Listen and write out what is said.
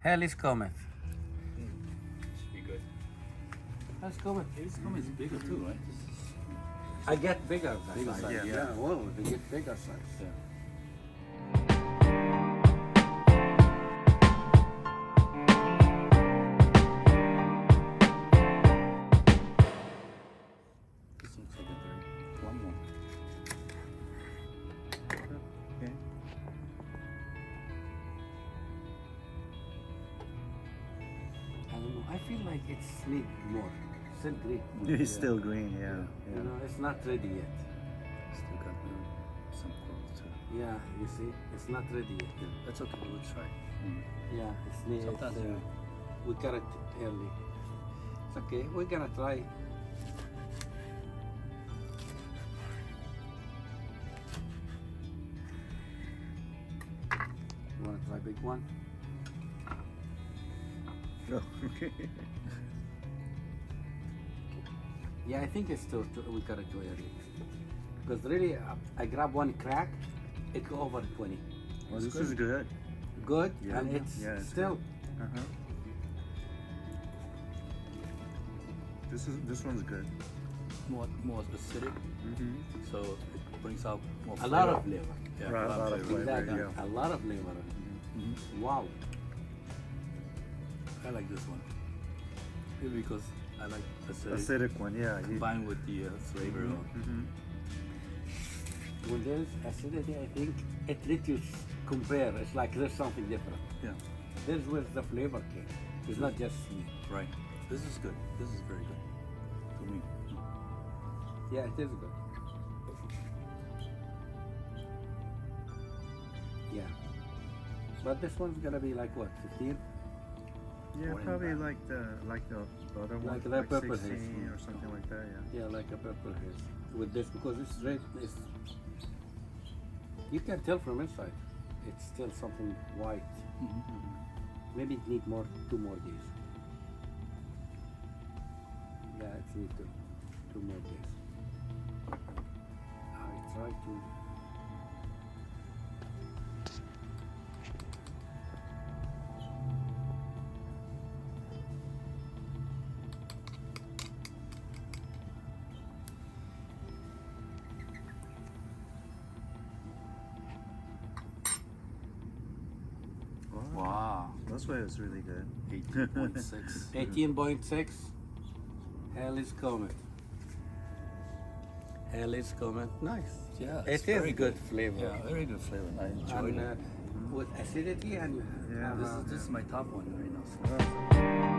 Halley's comet. Should be good. Halley's comet. This comet is bigger too, right? I get bigger. Bigger size, Yeah. Whoa, they get bigger size. Yeah. This looks like a very plum one. Okay. I don't know. I feel like it's need more. Still green. It's still green, yeah. You know, it's not ready yet. Still got some growth too. Yeah, you see, it's not ready yet. Yeah, that's okay. We'll try. Yeah, it's need. Sometimes, We got it early. It's okay. We're gonna try. You wanna try big one? Oh, okay. Yeah, I think it's we got it too early. Because really, I grab one crack, it go over 20. Well, this is good. Good, Yeah, and it's yeah, it's still. Uh-huh. This one's good. more acidic, Mm-hmm. so it brings out more A flavor. lot of flavor. Yeah, Right, a lot of flavor. Exactly. yeah. A lot of flavor. Mhm. Wow. I like this one. Maybe because I like acidic, Acidic one, yeah. combined with the flavor of Mm-hmm. When there's acidity, I think it lets you compare. It's like there's something different. yeah. There's where the flavor came. It's not just sweet. Right. This is good. This is very good for me. Yeah, it is good. Yeah. But this one's gonna be like what, 15? Yeah, One in probably that. like the other one, Like that pepper 16 haze. or something like that, yeah. Yeah, like a pepper haze. With this, because it's red, you can tell from inside. It's still something white. Maybe it needs two more days. Yeah, it needs two more days. I try to. Wow. That's why it's really good. 18.6. 18.6. Halley's comet. Halley's comet. Nice. Yeah, It it's is very good flavor. Yeah, very good flavor. I enjoyed And, it. with acidity and Yeah. This is my top one right now. Wow.